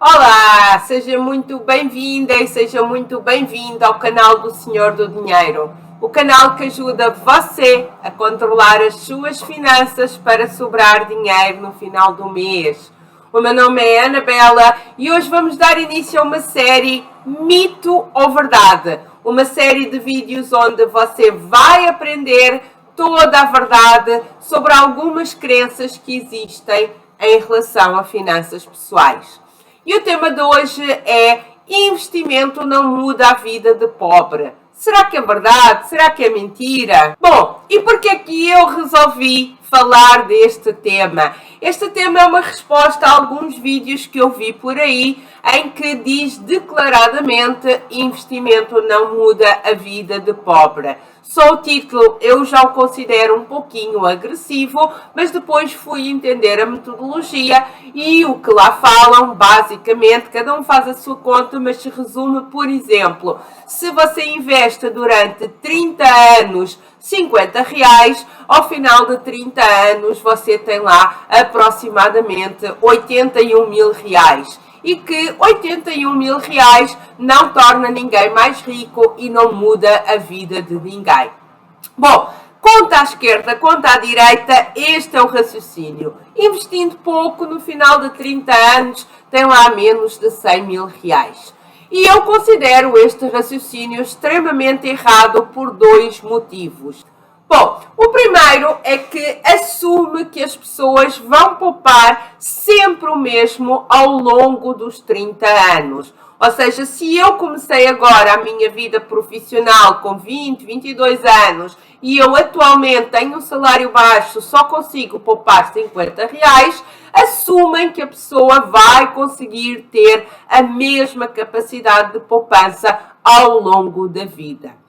Olá, seja muito bem-vinda e seja muito bem-vindo ao canal do Senhor do Dinheiro. O canal que ajuda você a controlar as suas finanças para sobrar dinheiro no final do mês. O meu nome é Anabela e hoje vamos dar início a uma série Mito ou Verdade. Uma série de vídeos onde você vai aprender toda a verdade sobre algumas crenças que existem em relação a finanças pessoais. E o tema de hoje é: investimento não muda a vida de pobre. Será que é verdade? Será que é mentira? Bom, e por que é que eu resolvi falar deste tema? Este tema é uma resposta a alguns vídeos que eu vi por aí em que diz declaradamente: investimento não muda a vida de pobre. Só o título eu já o considero um pouquinho agressivo, mas depois fui entender a metodologia e o que lá falam, basicamente, cada um faz a sua conta, mas se resume, por exemplo, se você investe durante 30 anos 50 reais, ao final de 30 anos você tem lá aproximadamente 81 mil reais. E que 81 mil reais não torna ninguém mais rico e não muda a vida de ninguém. Bom, conta à esquerda, conta à direita, este é o raciocínio. Investindo pouco, no final de 30 anos, tem lá menos de 100 mil reais. E eu considero este raciocínio extremamente errado por dois motivos. Bom, o primeiro é que assume que as pessoas vão poupar sempre o mesmo ao longo dos 30 anos. Ou seja, se eu comecei agora a minha vida profissional com 20, 22 anos e eu atualmente tenho um salário baixo, só consigo poupar 50 reais, assumem que a pessoa vai conseguir ter a mesma capacidade de poupança ao longo da vida.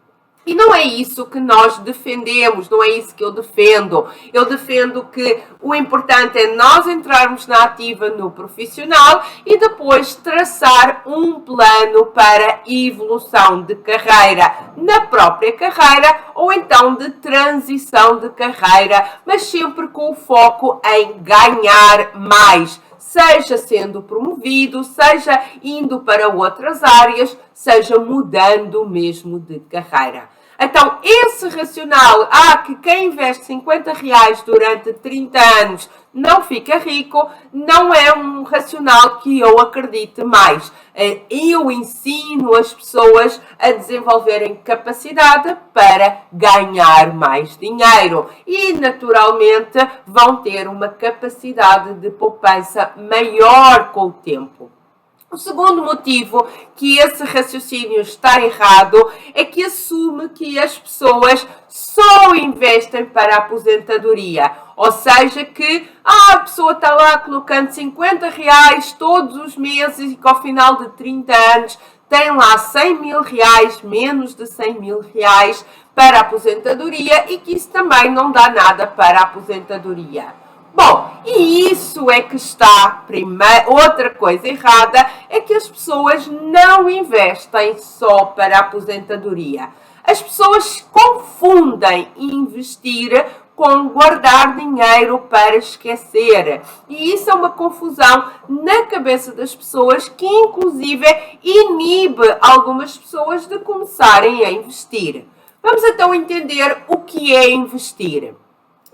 E não é isso que nós defendemos, não é isso que eu defendo. Eu defendo que o importante é nós entrarmos na ativa no profissional e depois traçar um plano para evolução de carreira na própria carreira ou então de transição de carreira, mas sempre com o foco em ganhar mais. Seja sendo promovido, seja indo para outras áreas, seja mudando mesmo de carreira. Então, esse racional, que quem investe 50 reais durante 30 anos não fica rico, não é um racional que eu acredite mais. Eu ensino as pessoas a desenvolverem capacidade para ganhar mais dinheiro e, naturalmente, vão ter uma capacidade de poupança maior com o tempo. O segundo motivo que esse raciocínio está errado é que assume que as pessoas só investem para a aposentadoria. Ou seja, que a pessoa está lá colocando 50 reais todos os meses e que ao final de 30 anos tem lá 100 mil reais, menos de 100 mil reais para a aposentadoria e que isso também não dá nada para a aposentadoria. Bom, e isso é que está, outra coisa errada, é que as pessoas não investem só para a aposentadoria. As pessoas confundem investir com guardar dinheiro para esquecer. E isso é uma confusão na cabeça das pessoas que, inclusive, inibe algumas pessoas de começarem a investir. Vamos então entender o que é investir.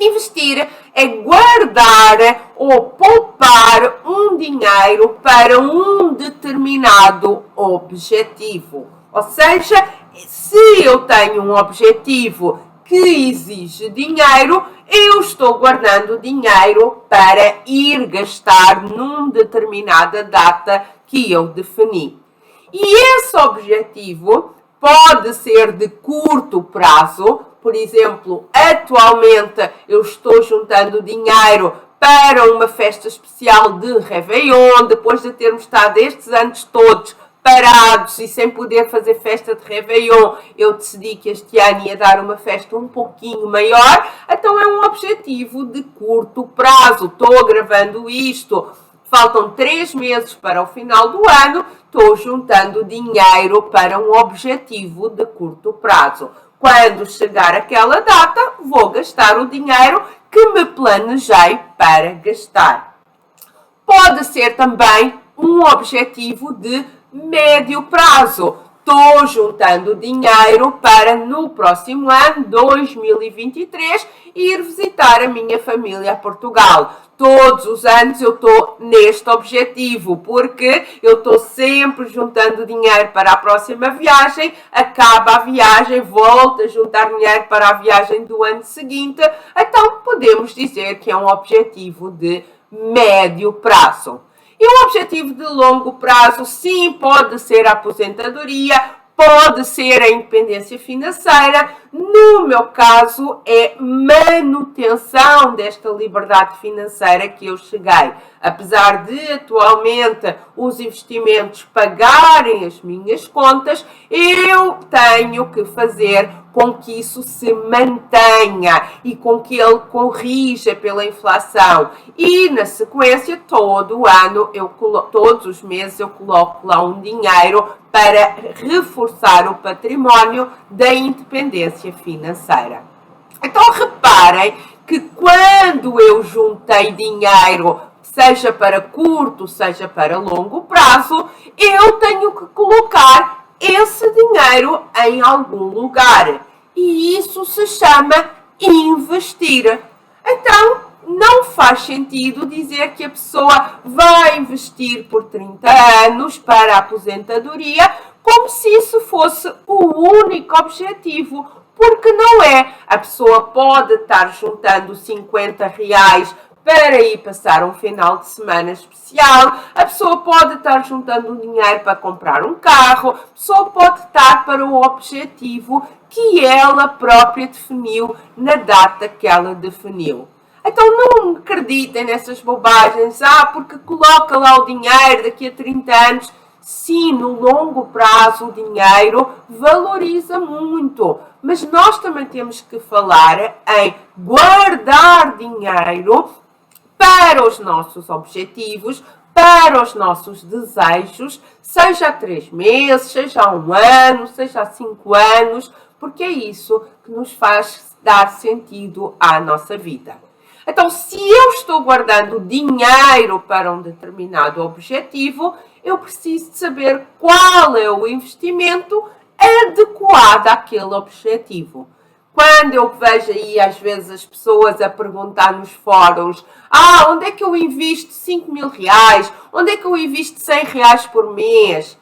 Investir é guardar ou poupar um dinheiro para um determinado objetivo. Ou seja, se eu tenho um objetivo que exige dinheiro, eu estou guardando dinheiro para ir gastar numa determinada data que eu defini. E esse objetivo pode ser de curto prazo. Por exemplo, atualmente eu estou juntando dinheiro para uma festa especial de Réveillon, depois de termos estado estes anos todos parados e sem poder fazer festa de Réveillon, eu decidi que este ano ia dar uma festa um pouquinho maior, então é um objetivo de curto prazo. Estou gravando isto, faltam 3 meses para o final do ano, estou juntando dinheiro para um objetivo de curto prazo. Quando chegar aquela data, vou gastar o dinheiro que me planejei para gastar. Pode ser também um objetivo de médio prazo. Estou juntando dinheiro para no próximo ano, 2023, ir visitar a minha família a Portugal. Todos os anos eu estou neste objetivo, porque eu estou sempre juntando dinheiro para a próxima viagem, acaba a viagem, volto a juntar dinheiro para a viagem do ano seguinte. Então podemos dizer que é um objetivo de médio prazo. E um objetivo de longo prazo, sim, pode ser a aposentadoria, pode ser a independência financeira. No meu caso, é manutenção desta liberdade financeira que eu cheguei. Apesar de, atualmente, os investimentos pagarem as minhas contas, eu tenho que fazer com que isso se mantenha e com que ele corrija pela inflação. E, na sequência, todo ano, todos os meses, eu coloco lá um dinheiro para reforçar o património da independência financeira. Então, reparem que quando eu juntei dinheiro, seja para curto, seja para longo prazo, eu tenho que colocar esse dinheiro em algum lugar. E isso se chama investir. Então, não faz sentido dizer que a pessoa vai investir por 30 anos para a aposentadoria como se isso fosse o único objetivo, porque não é. A pessoa pode estar juntando 50 reais para ir passar um final de semana especial, a pessoa pode estar juntando dinheiro para comprar um carro, a pessoa pode estar para o objetivo que ela própria definiu na data que ela definiu. Então não acreditem nessas bobagens, porque coloca lá o dinheiro daqui a 30 anos. Sim, no longo prazo o dinheiro valoriza muito, mas nós também temos que falar em guardar dinheiro para os nossos objetivos, para os nossos desejos, seja há 3 meses, seja há 1 ano, seja há 5 anos, porque é isso que nos faz dar sentido à nossa vida. Então, se eu estou guardando dinheiro para um determinado objetivo, eu preciso de saber qual é o investimento adequado àquele objetivo. Quando eu vejo aí, às vezes, as pessoas a perguntar nos fóruns, onde é que eu invisto 5 mil reais? Onde é que eu invisto 100 reais por mês?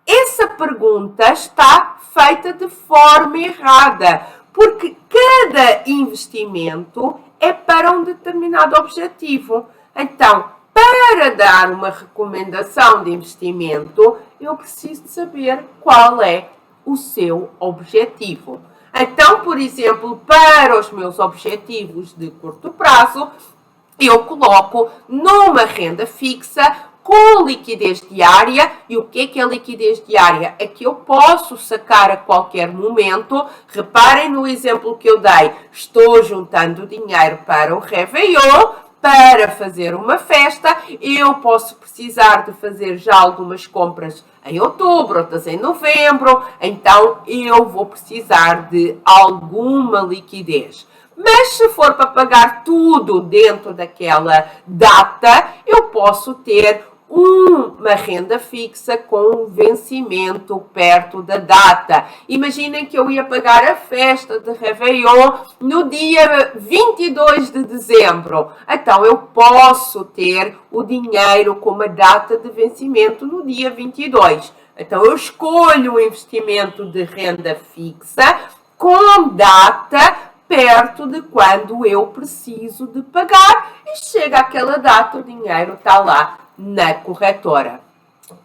Essa pergunta está feita de forma errada, porque cada investimento é para um determinado objetivo. Então, para dar uma recomendação de investimento, eu preciso de saber qual é o seu objetivo. Então, por exemplo, para os meus objetivos de curto prazo, eu coloco numa renda fixa com liquidez diária. E o que é liquidez diária? É que eu posso sacar a qualquer momento. Reparem no exemplo que eu dei. Estou juntando dinheiro para o Réveillon, para fazer uma festa. Eu posso precisar de fazer já algumas compras em outubro, outras em novembro. Então, eu vou precisar de alguma liquidez. Mas se for para pagar tudo dentro daquela data, eu posso ter uma renda fixa com vencimento perto da data. Imaginem que eu ia pagar a festa de Réveillon no dia 22 de dezembro. Então, eu posso ter o dinheiro com uma data de vencimento no dia 22. Então, eu escolho o investimento de renda fixa com data perto de quando eu preciso de pagar e chega aquela data, o dinheiro está lá na corretora.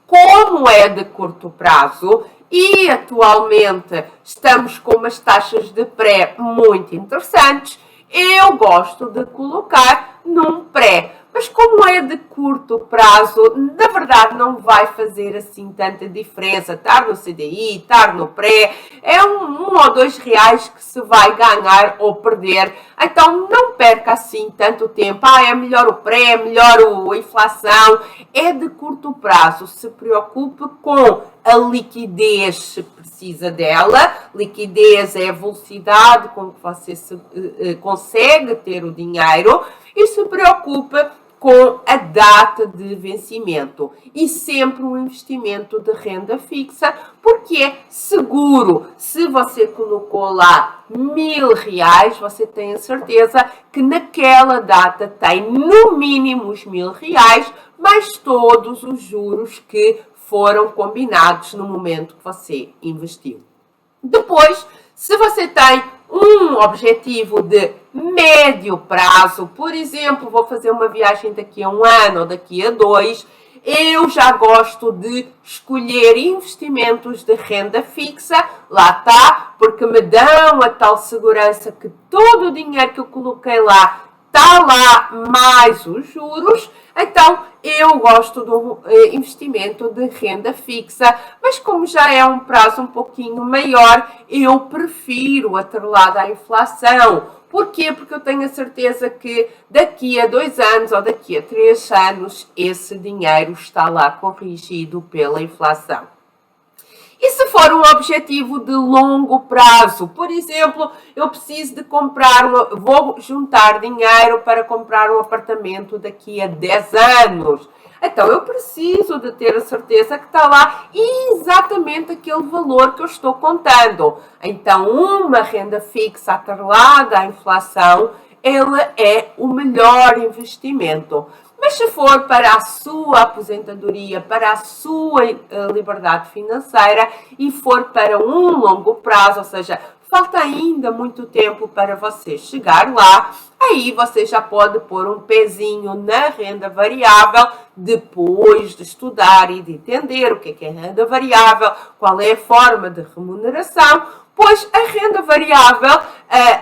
Como é de curto prazo e atualmente estamos com umas taxas de pré muito interessantes, eu gosto de colocar num pré. Mas como é de curto prazo, na verdade não vai fazer assim tanta diferença. Estar no CDI, estar no pré, é um ou 2 reais que se vai ganhar ou perder. Então não perca assim tanto tempo. É melhor o pré, é melhor a inflação. É de curto prazo. Se preocupe com a liquidez, se precisa dela. Liquidez é a velocidade com que você consegue ter o dinheiro. E se preocupe com a data de vencimento e sempre um investimento de renda fixa, porque é seguro. Se você colocou lá R$1000, você tem a certeza que naquela data tem no mínimo os R$1000, mais todos os juros que foram combinados no momento que você investiu. Depois, se você tem um objetivo de médio prazo, por exemplo, vou fazer uma viagem daqui a 1 ano ou daqui a 2, eu já gosto de escolher investimentos de renda fixa, lá está, porque me dão a tal segurança que todo o dinheiro que eu coloquei lá está lá mais os juros. Então, eu gosto do investimento de renda fixa, mas como já é um prazo um pouquinho maior, eu prefiro atrelado à inflação. Porquê? Porque eu tenho a certeza que daqui a 2 anos ou daqui a 3 anos, esse dinheiro está lá corrigido pela inflação. E se for um objetivo de longo prazo, por exemplo, eu preciso de vou juntar dinheiro para comprar um apartamento daqui a 10 anos. Então, eu preciso de ter a certeza que está lá exatamente aquele valor que eu estou contando. Então, uma renda fixa atrelada à inflação, ela é o melhor investimento. Mas se for para a sua aposentadoria, para a sua liberdade financeira e for para um longo prazo, ou seja, falta ainda muito tempo para você chegar lá, aí você já pode pôr um pezinho na renda variável depois de estudar e de entender o que é renda variável, qual é a forma de remuneração, pois a renda variável,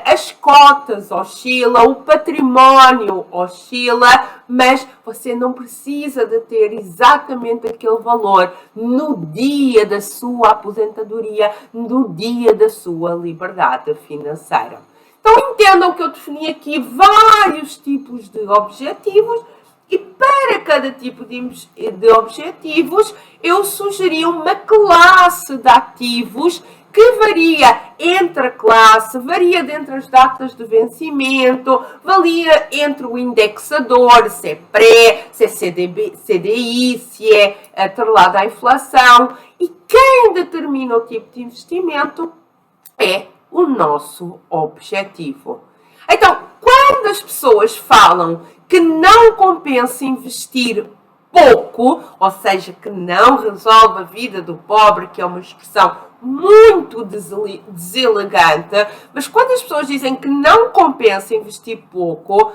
as cotas oscilam, o património oscila, mas você não precisa de ter exatamente aquele valor no dia da sua aposentadoria, no dia da sua liberdade financeira. Então entendam que eu defini aqui vários tipos de objetivos e para cada tipo de objetivos eu sugeri uma classe de ativos que varia entre a classe, varia entre as datas de vencimento, varia entre o indexador, se é pré, se é CDI, se é atrelado à inflação. E quem determina o tipo de investimento é o nosso objetivo. Então, quando as pessoas falam que não compensa investir pouco, ou seja, que não resolve a vida do pobre, que é uma expressão muito deselegante, mas quando as pessoas dizem que não compensa investir pouco,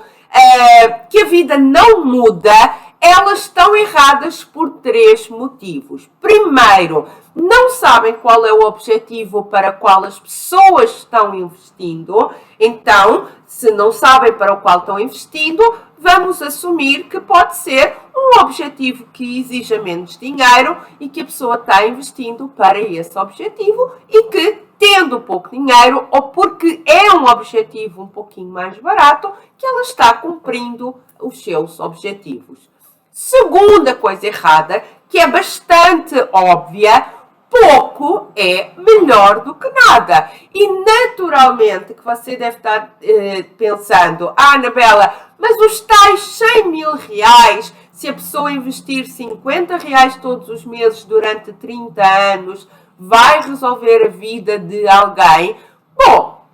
que a vida não muda, elas estão erradas por 3 motivos. Primeiro, não sabem qual é o objetivo para o qual as pessoas estão investindo. Então, se não sabem para o qual estão investindo, vamos assumir que pode ser um objetivo que exija menos dinheiro e que a pessoa está investindo para esse objetivo e que, tendo pouco dinheiro ou porque é um objetivo um pouquinho mais barato, que ela está cumprindo os seus objetivos. Segunda coisa errada, que é bastante óbvia, pouco é melhor do que nada. E naturalmente que você deve estar pensando, Anabela, mas os tais 100 mil reais, se a pessoa investir 50 reais todos os meses durante 30 anos, vai resolver a vida de alguém? Bom,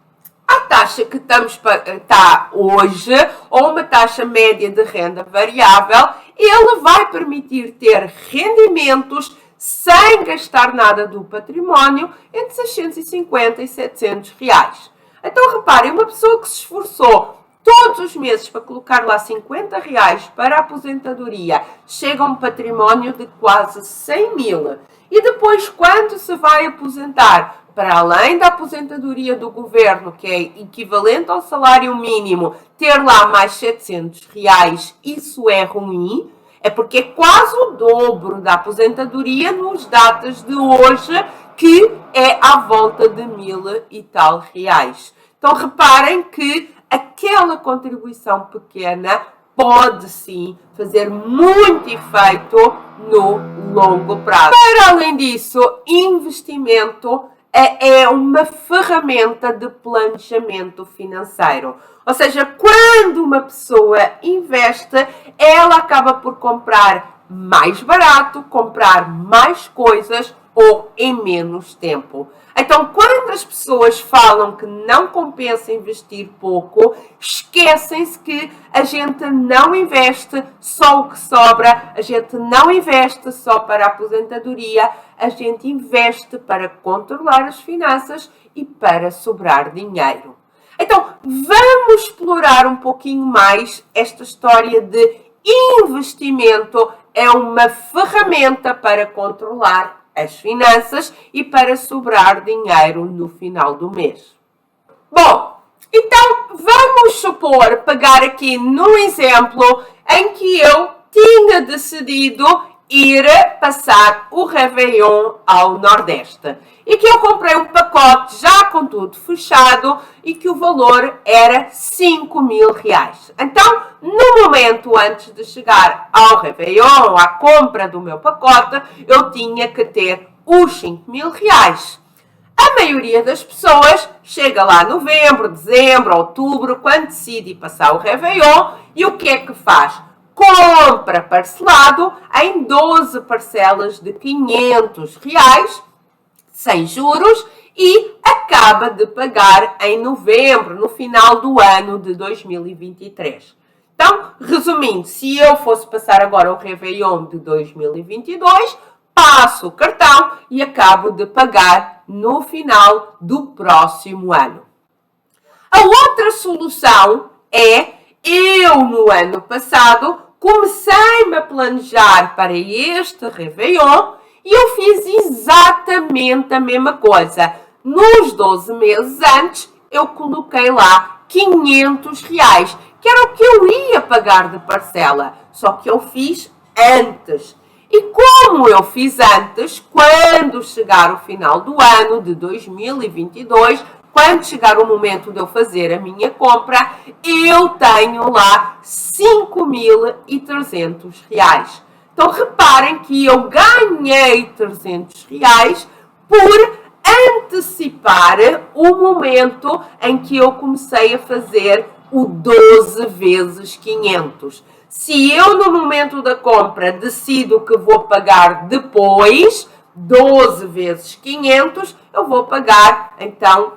a taxa que está hoje, ou uma taxa média de renda variável, ele vai permitir ter rendimentos sem gastar nada do património entre 650 e 700 reais. Então reparem, uma pessoa que se esforçou todos os meses para colocar lá 50 reais para a aposentadoria, chega a um património de quase 100 mil. E depois, quando se vai aposentar, para além da aposentadoria do governo, que é equivalente ao salário mínimo, ter lá mais 700 reais, isso é ruim? É porque é quase o dobro da aposentadoria nos datas de hoje, que é à volta de 1000 e tal reais. Então reparem que aquela contribuição pequena pode sim fazer muito efeito no longo prazo. Para além disso, investimento é uma ferramenta de planejamento financeiro. Ou seja, quando uma pessoa investe, ela acaba por comprar mais barato, comprar mais coisas ou em menos tempo. Então, quando as pessoas falam que não compensa investir pouco, esquecem-se que a gente não investe só o que sobra, a gente não investe só para a aposentadoria, a gente investe para controlar as finanças e para sobrar dinheiro. Então, vamos explorar um pouquinho mais esta história de investimento é uma ferramenta para controlar as finanças e para sobrar dinheiro no final do mês. Bom, então vamos supor, pegar aqui num exemplo em que eu tinha decidido ir passar o Réveillon ao Nordeste e que eu comprei um pacote já com tudo fechado e que o valor era 5.000 reais. Então, no momento antes de chegar ao Réveillon, à compra do meu pacote, eu tinha que ter os 5.000 reais. A maioria das pessoas chega lá novembro, dezembro, outubro, quando decide passar o Réveillon, e o que é que faz? Compra parcelado em 12 parcelas de 500 reais, sem juros, e acaba de pagar em novembro, no final do ano de 2023. Então, resumindo, se eu fosse passar agora o Réveillon de 2022, passo o cartão e acabo de pagar no final do próximo ano. A outra solução é, eu no ano passado comecei-me a planejar para este Réveillon e eu fiz exatamente a mesma coisa. Nos 12 meses antes, eu coloquei lá 500 reais, que era o que eu ia pagar de parcela, só que eu fiz antes. E como eu fiz antes, quando chegar o final do ano de 2022, quando chegar o momento de eu fazer a minha compra, eu tenho lá 5.300 reais. Então reparem que eu ganhei 300 reais por antecipar o momento em que eu comecei a fazer o 12 vezes 500. Se eu no momento da compra decido que vou pagar depois 12 vezes 500, eu vou pagar então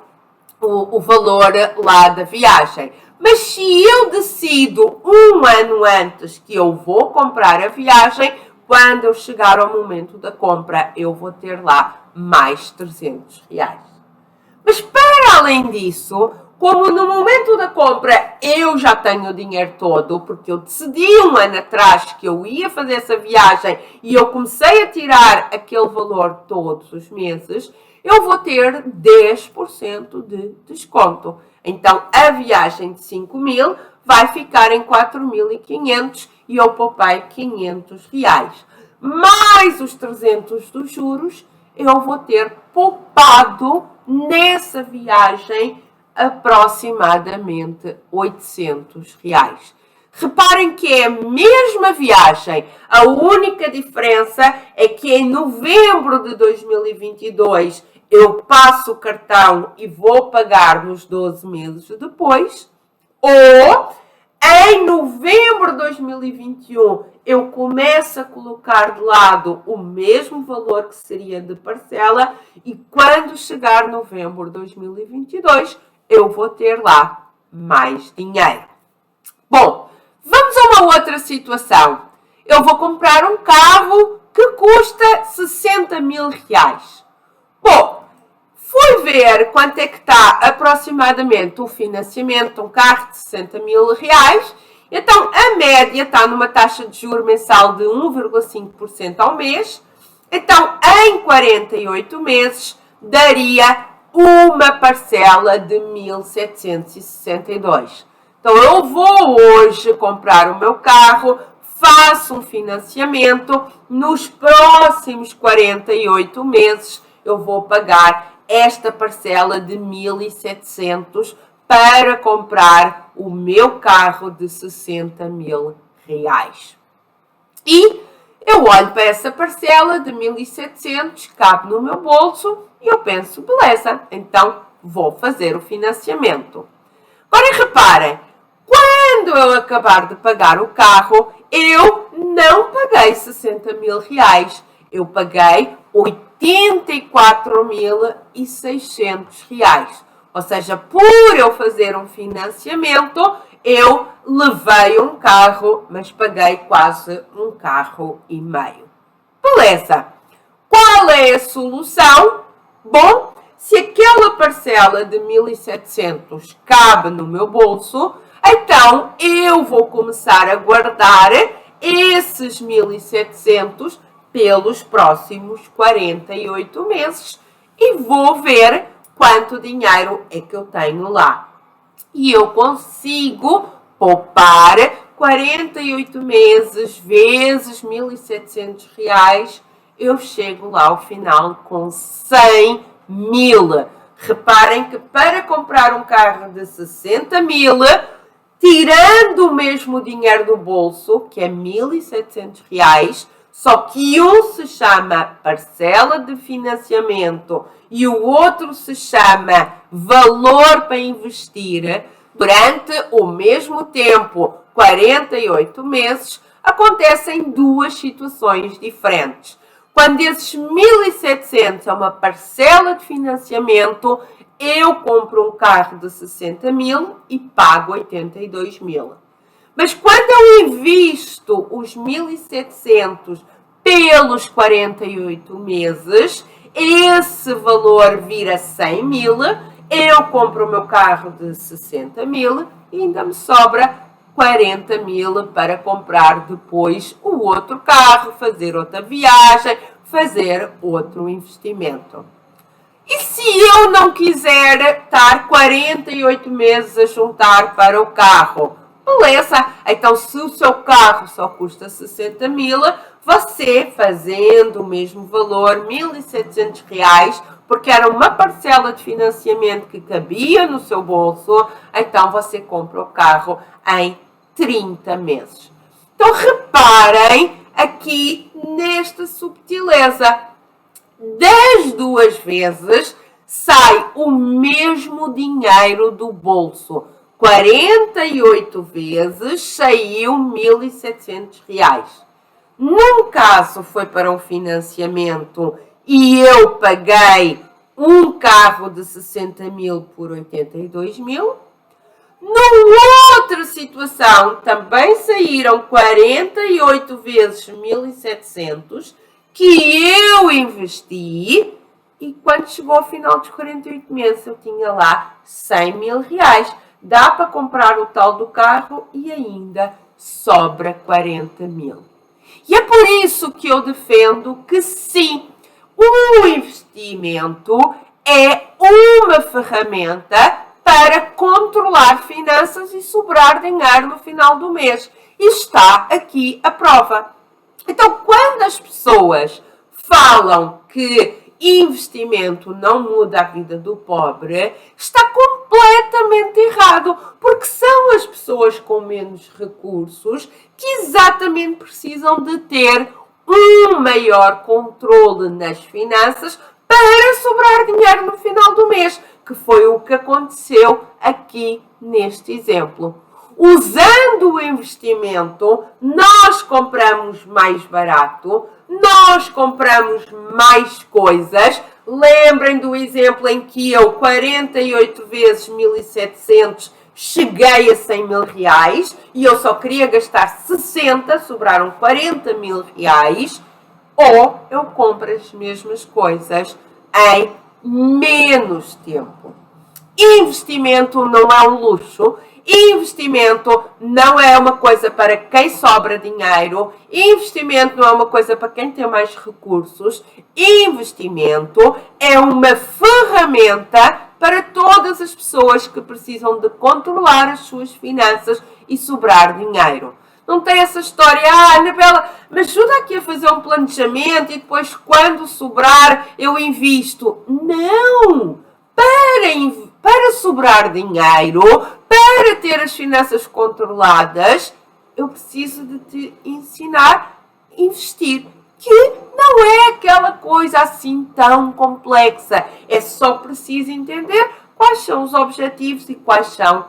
o valor lá da viagem. Mas se eu decido um ano antes que eu vou comprar a viagem, quando eu chegar ao momento da compra, eu vou ter lá mais 300 reais. Mas para além disso, como no momento da compra eu já tenho o dinheiro todo, porque eu decidi um ano atrás que eu ia fazer essa viagem e eu comecei a tirar aquele valor todos os meses, eu vou ter 10% de desconto. Então, a viagem de 5.000 vai ficar em 4.500 e eu poupei 500 reais. Mais os 300 dos juros, eu vou ter poupado nessa viagem aproximadamente 800 reais. Reparem que é a mesma viagem, a única diferença é que em novembro de 2022 eu passo o cartão e vou pagar nos 12 meses depois, ou em novembro de 2021 eu começo a colocar de lado o mesmo valor que seria de parcela e quando chegar novembro de 2022 eu vou ter lá mais dinheiro. Bom, vamos a uma outra situação. Eu vou comprar um carro que custa 60.000 reais. Bom, fui ver quanto é que está aproximadamente o financiamento de um carro de 60.000 reais. Então, a média está numa taxa de juros mensal de 1,5% ao mês. Então, em 48 meses, daria uma parcela de 1.762. Então, eu vou hoje comprar o meu carro, faço um financiamento, nos próximos 48 meses eu vou pagar esta parcela de 1.700 para comprar o meu carro de 60.000 reais. E Eu olho para essa parcela de 1.700, cabe no meu bolso e eu penso, beleza, então vou fazer o financiamento. Agora reparem, quando eu acabar de pagar o carro, eu não paguei 60 mil reais, eu paguei 84.600 reais. Ou seja, por eu fazer um financiamento, eu levei um carro, mas paguei quase um carro e meio. Beleza. Qual é a solução? Bom, se aquela parcela de 1.700 cabe no meu bolso, então eu vou começar a guardar esses 1.700 pelos próximos 48 meses e vou ver quanto dinheiro é que eu tenho lá. E eu consigo poupar 48 meses vezes 1.700 reais, eu chego lá ao final com 100 mil. Reparem que para comprar um carro de 60 mil, tirando o mesmo dinheiro do bolso, que é 1.700 reais, só que um se chama parcela de financiamento e o outro se chama valor para investir, durante o mesmo tempo, 48 meses, acontecem duas situações diferentes. Quando esses 1.700 é uma parcela de financiamento, eu compro um carro de 60 mil e pago 82 mil. Mas quando eu invisto os 1.700 pelos 48 meses, esse valor vira 100 mil, eu compro o meu carro de 60 mil e ainda me sobra 40 mil para comprar depois o outro carro, fazer outra viagem, fazer outro investimento. E se eu não quiser estar 48 meses a juntar para o carro? Beleza, então se o seu carro só custa 60 mil, você fazendo o mesmo valor, 1.700 reais, porque era uma parcela de financiamento que cabia no seu bolso, então você compra o carro em 30 meses. Então reparem aqui nesta subtileza. Das duas vezes sai o mesmo dinheiro do bolso. 48 vezes saiu 1.700 reais. Num caso foi para um financiamento e eu paguei um carro de 60 mil por 82 mil. Numa outra situação também saíram 48 vezes 1.700 que eu investi e quando chegou ao final dos 48 meses eu tinha lá 100 mil reais. Dá para comprar o tal do carro e ainda sobra 40 mil. E é por isso que eu defendo que sim, o investimento é uma ferramenta para controlar finanças e sobrar dinheiro no final do mês. E está aqui a prova. Então, quando as pessoas falam que investimento não muda a vida do pobre, está completamente errado, porque são as pessoas com menos recursos que exatamente precisam de ter um maior controle nas finanças para sobrar dinheiro no final do mês, que foi o que aconteceu aqui neste exemplo. Usando o investimento, nós compramos mais barato, nós compramos mais coisas. Lembrem do exemplo em que eu, 48 vezes 1.700, cheguei a 100 mil reais e eu só queria gastar 60, sobraram 40 mil reais, ou eu compro as mesmas coisas em menos tempo. Investimento não é um luxo. Investimento não é uma coisa para quem sobra dinheiro. Investimento não é uma coisa para quem tem mais recursos. Investimento é uma ferramenta para todas as pessoas que precisam de controlar as suas finanças e sobrar dinheiro. Não tem essa história, Anabela, me ajuda aqui a fazer um planejamento e depois quando sobrar eu invisto. Não! Para sobrar dinheiro, para ter as finanças controladas, eu preciso de te ensinar investir, que não é aquela coisa assim tão complexa. É só preciso entender quais são os objetivos e quais são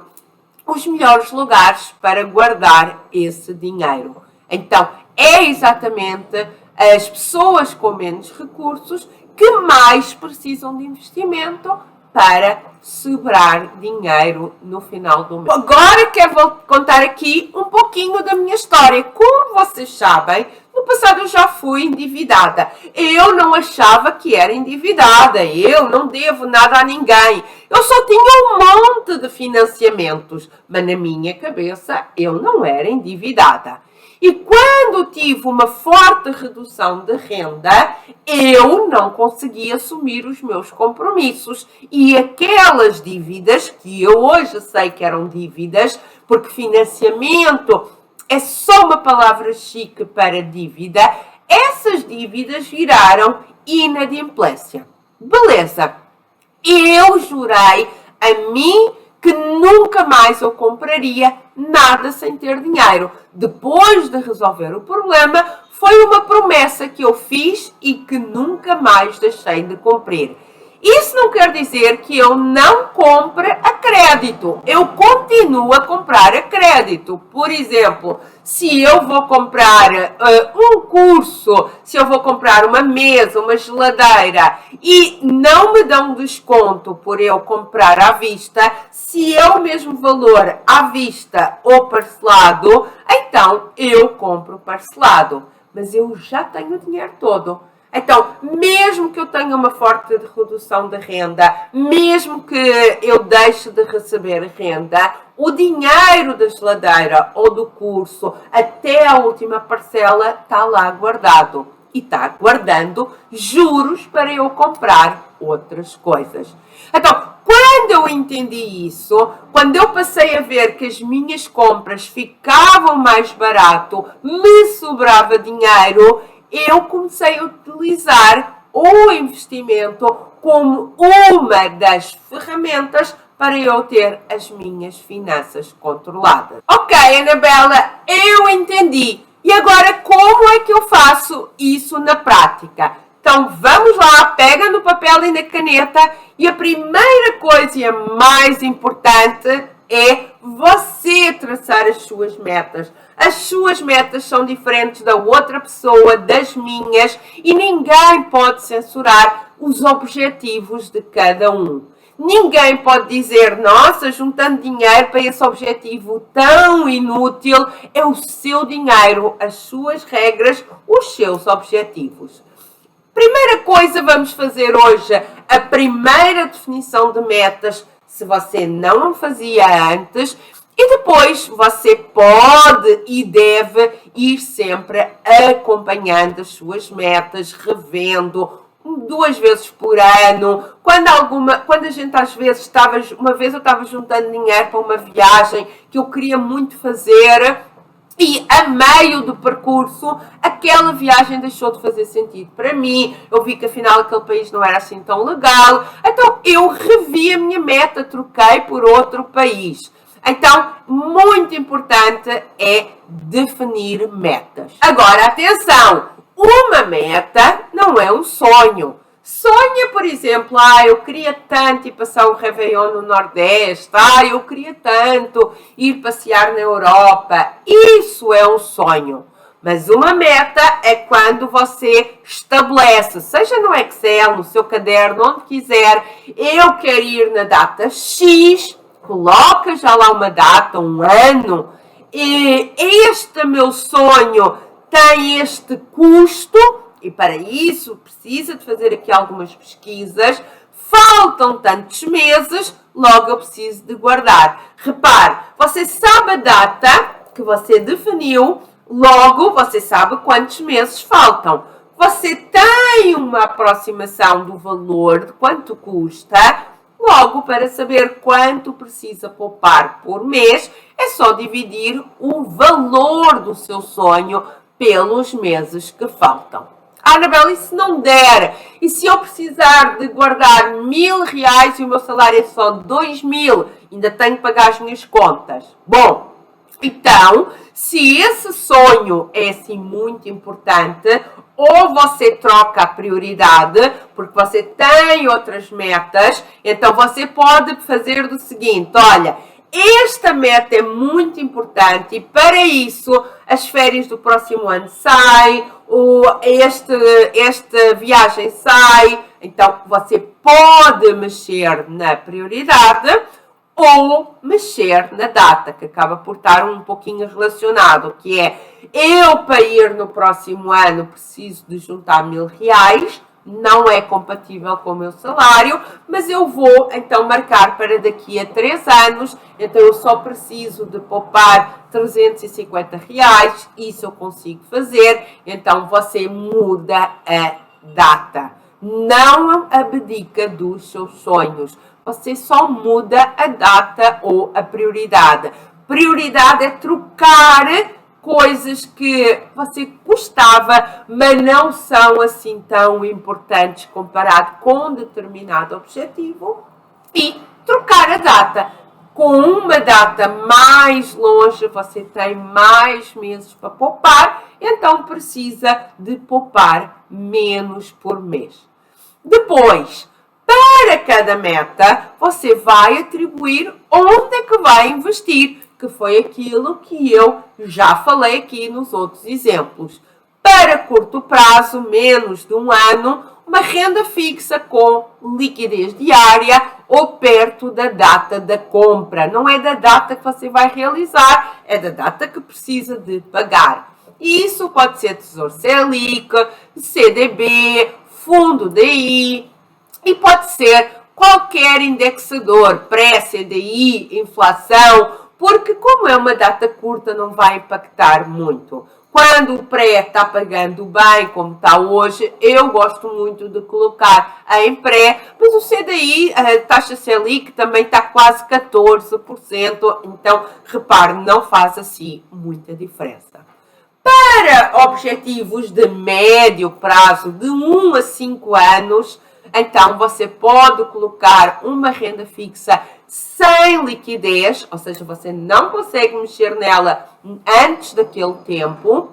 os melhores lugares para guardar esse dinheiro. Então, é exatamente as pessoas com menos recursos que mais precisam de investimento para sobrar dinheiro no final do mês. Agora quero contar aqui um pouquinho da minha história. Como vocês sabem, no passado eu já fui endividada. Eu não achava que era endividada. Eu não devo nada a ninguém. Eu só tinha um monte de financiamentos. Mas na minha cabeça eu não era endividada. E quando tive uma forte redução de renda, eu não conseguia assumir os meus compromissos. E aquelas dívidas, que eu hoje sei que eram dívidas, porque financiamento é só uma palavra chique para dívida, essas dívidas viraram inadimplência. Beleza. Eu jurei a mim que nunca mais eu compraria nada sem ter dinheiro. Depois de resolver o problema, foi uma promessa que eu fiz e que nunca mais deixei de cumprir. Isso não quer dizer que eu não compre a crédito. Eu continuo a comprar a crédito. Por exemplo, se eu vou comprar um curso, se eu vou comprar uma mesa, uma geladeira e não me dão desconto por eu comprar à vista, se é o mesmo valor à vista ou parcelado, então eu compro parcelado. Mas eu já tenho o dinheiro todo. Então, mesmo que eu tenha uma forte redução de renda, mesmo que eu deixe de receber renda, o dinheiro da geladeira ou do curso, até a última parcela, está lá guardado. E está guardando juros para eu comprar outras coisas. Então, quando eu entendi isso, quando eu passei a ver que as minhas compras ficavam mais barato, me sobrava dinheiro, eu comecei a utilizar o investimento como uma das ferramentas para eu ter as minhas finanças controladas. Ok, Anabela, eu entendi. E agora, como é que eu faço isso na prática? Então, vamos lá, pega no papel e na caneta e a primeira coisa e a mais importante é você traçar as suas metas. As suas metas são diferentes da outra pessoa, das minhas, e ninguém pode censurar os objetivos de cada um. Ninguém pode dizer, nossa, juntando dinheiro para esse objetivo tão inútil, é o seu dinheiro, as suas regras, os seus objetivos. Primeira coisa vamos fazer hoje, a primeira definição de metas, se você não fazia antes, e depois você pode e deve ir sempre acompanhando as suas metas, revendo 2 vezes por ano. Quando a gente às vezes uma vez eu estava juntando dinheiro para uma viagem que eu queria muito fazer, e a meio do percurso, aquela viagem deixou de fazer sentido para mim. Eu vi que afinal aquele país não era assim tão legal. Então eu revi a minha meta, troquei por outro país. Então, muito importante é definir metas. Agora, atenção! Uma meta não é um sonho. Sonha, por exemplo, eu queria tanto ir passar um Réveillon no Nordeste, eu queria tanto ir passear na Europa. Isso é um sonho. Mas uma meta é quando você estabelece, seja no Excel, no seu caderno, onde quiser, eu quero ir na data X, coloca já lá uma data, um ano, e este meu sonho tem este custo, e para isso precisa de fazer aqui algumas pesquisas, faltam tantos meses, logo eu preciso de guardar. Repare, você sabe a data que você definiu, logo você sabe quantos meses faltam. Você tem uma aproximação do valor, de quanto custa, logo para saber quanto precisa poupar por mês, é só dividir o valor do seu sonho pelos meses que faltam. Anabela, e se não der? E se eu precisar de guardar R$1.000 e o meu salário é só 2.000? Ainda tenho que pagar as minhas contas. Bom, Então, se esse sonho é assim muito importante, ou você troca a prioridade, porque você tem outras metas, então você pode fazer do seguinte: olha, esta meta é muito importante e para isso as férias do próximo ano saem, esta viagem sai, então você pode mexer na prioridade ou mexer na data, que acaba por estar um pouquinho relacionado, que é eu para ir no próximo ano preciso de juntar R$1000, não é compatível com o meu salário, mas eu vou então marcar para daqui a 3 anos, então eu só preciso de poupar R$350, isso eu consigo fazer, então você muda a data, não abdica dos seus sonhos. Você só muda a data ou a prioridade. Prioridade é trocar coisas que você gostava, mas não são assim tão importantes comparado com um determinado objetivo, e trocar a data. Com uma data mais longe, você tem mais meses para poupar, então precisa de poupar menos por mês. Depois, para cada meta, você vai atribuir onde é que vai investir, que foi aquilo que eu já falei aqui nos outros exemplos. Para curto prazo, menos de um ano, uma renda fixa com liquidez diária ou perto da data da compra. Não é da data que você vai realizar, é da data que precisa de pagar. E isso pode ser Tesouro Selic, CDB, Fundo DI, e pode ser qualquer indexador, pré-CDI, inflação, porque como é uma data curta não vai impactar muito. Quando o pré está pagando bem, como está hoje, eu gosto muito de colocar em pré, mas o CDI, a taxa Selic, também está quase 14%, então, repare, não faz assim muita diferença. Para objetivos de médio prazo, de 1 a 5 anos, então você pode colocar uma renda fixa sem liquidez, ou seja, você não consegue mexer nela antes daquele tempo,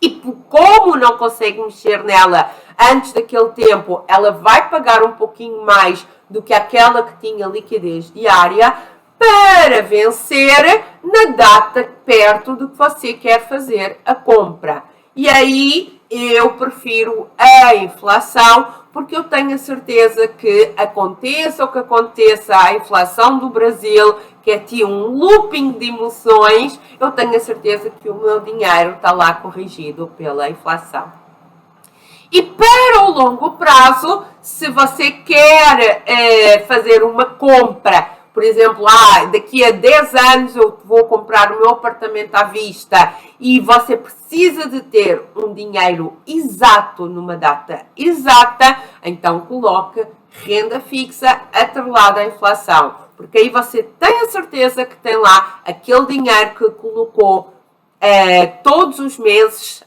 e como não consegue mexer nela antes daquele tempo, ela vai pagar um pouquinho mais do que aquela que tinha liquidez diária, para vencer na data perto do que você quer fazer a compra. E aí eu prefiro a inflação, porque eu tenho a certeza que aconteça o que aconteça a inflação do Brasil, que é tipo um looping de emoções, eu tenho a certeza que o meu dinheiro está lá corrigido pela inflação. E para o longo prazo, se você quer fazer uma compra, por exemplo, daqui a 10 anos eu vou comprar o meu apartamento à vista e você precisa de ter um dinheiro exato numa data exata, então coloque renda fixa atrelada à inflação, porque aí você tem a certeza que tem lá aquele dinheiro que colocou todos os meses,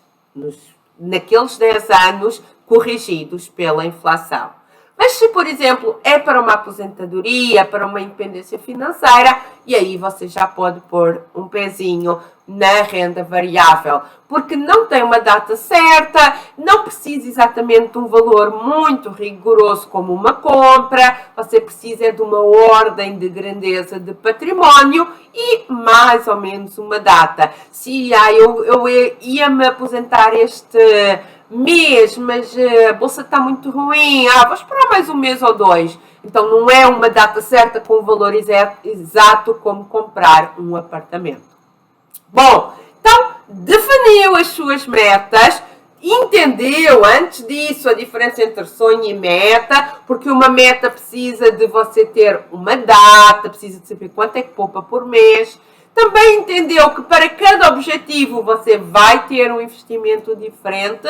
naqueles 10 anos, corrigidos pela inflação. Mas se, por exemplo, é para uma aposentadoria, para uma independência financeira, e aí você já pode pôr um pezinho na renda variável, porque não tem uma data certa, não precisa exatamente de um valor muito rigoroso como uma compra, você precisa de uma ordem de grandeza de património e mais ou menos uma data. Se eu ia me aposentar este mês, mas a bolsa está muito ruim, vou esperar mais um mês ou 2. Então não é uma data certa com um valor exato como comprar um apartamento. Bom, então definiu as suas metas, entendeu antes disso a diferença entre sonho e meta, porque uma meta precisa de você ter uma data, precisa de saber quanto é que poupa por mês. Também entendeu que para cada objetivo você vai ter um investimento diferente.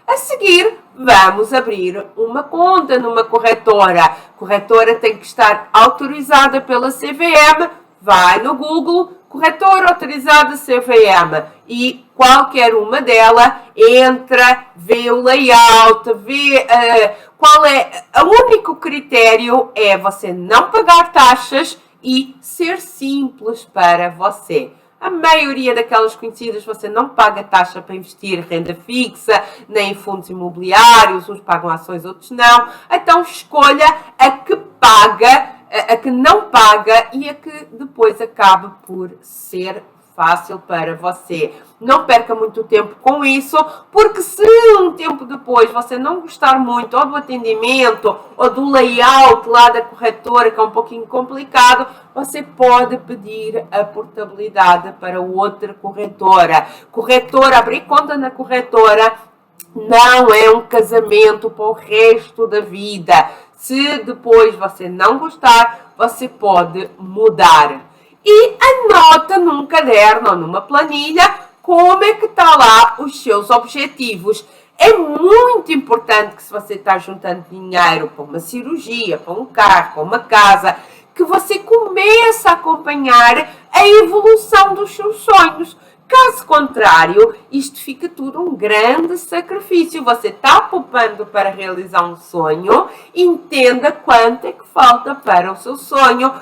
A seguir, vamos abrir uma conta numa corretora. A corretora tem que estar autorizada pela CVM. Vai no Google, corretora autorizada CVM, e qualquer uma delas entra, vê o layout, vê qual é. O único critério é você não pagar taxas e ser simples para você. A maioria daquelas conhecidas você não paga taxa para investir renda fixa, nem em fundos imobiliários, uns pagam ações, outros não. Então escolha a que paga, a que não paga e a que depois acaba por ser fácil para você. Não perca muito tempo com isso, porque se um tempo depois você não gostar muito ou do atendimento ou do layout lá da corretora, que é um pouquinho complicado, você pode pedir a portabilidade para outra corretora. Abrir conta na corretora não é um casamento para o resto da vida. Se depois você não gostar, você pode mudar. E anota num caderno ou numa planilha como é que está lá os seus objetivos. É muito importante que se você está juntando dinheiro para uma cirurgia, para um carro, para uma casa, que você comece a acompanhar a evolução dos seus sonhos. Caso contrário, isto fica tudo um grande sacrifício. Você está poupando para realizar um sonho, entenda quanto é que falta para o seu sonho,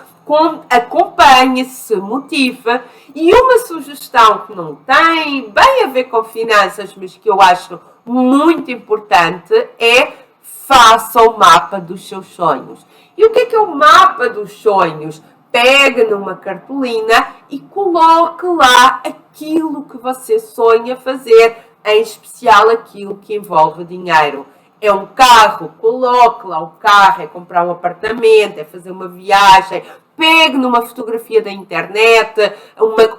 acompanhe, se motive. E uma sugestão que não tem bem a ver com finanças, mas que eu acho muito importante, é faça o mapa dos seus sonhos. E o que é o mapa dos sonhos? Pega numa cartolina e coloque lá aquilo que você sonha fazer, em especial aquilo que envolve dinheiro. É um carro, coloque lá o carro, é comprar um apartamento, é fazer uma viagem. Pegue numa fotografia da internet,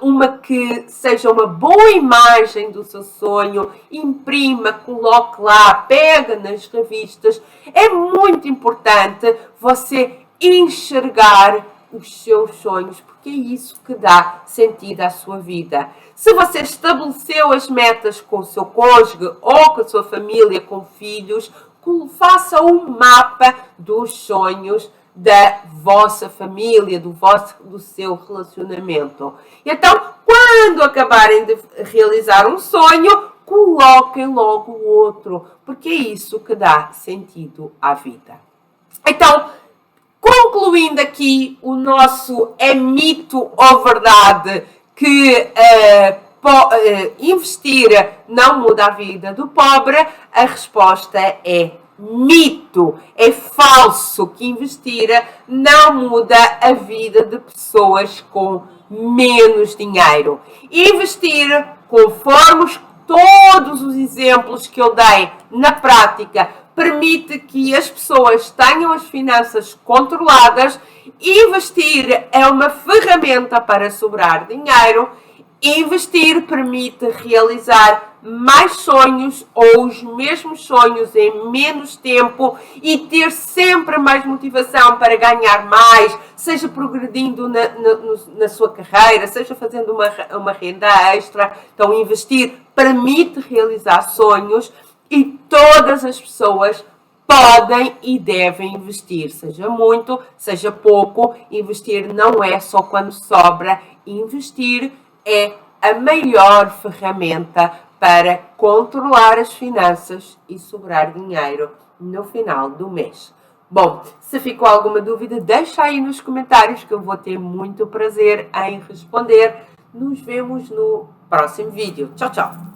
uma que seja uma boa imagem do seu sonho, imprima, coloque lá, pega nas revistas. É muito importante você enxergar os seus sonhos, porque é isso que dá sentido à sua vida. Se você estabeleceu as metas com o seu cônjuge ou com a sua família, com filhos, faça um mapa dos sonhos da vossa família, do seu relacionamento. Então, quando acabarem de realizar um sonho, coloquem logo o outro, porque é isso que dá sentido à vida. Então, concluindo aqui o nosso é mito ou verdade que investir não muda a vida do pobre, a resposta é mito. É falso que investir não muda a vida de pessoas com menos dinheiro. Investir, conforme todos os exemplos que eu dei na prática, permite que as pessoas tenham as finanças controladas. Investir é uma ferramenta para sobrar dinheiro. Investir permite realizar mais sonhos ou os mesmos sonhos em menos tempo e ter sempre mais motivação para ganhar mais, seja progredindo na sua carreira, seja fazendo uma renda extra. Então, investir permite realizar sonhos e todas as pessoas podem e devem investir, seja muito, seja pouco. Investir não é só quando sobra, investir é a maior ferramenta para controlar as finanças e sobrar dinheiro no final do mês. Bom, se ficou alguma dúvida, deixa aí nos comentários que eu vou ter muito prazer em responder. Nos vemos no próximo vídeo. Tchau, tchau!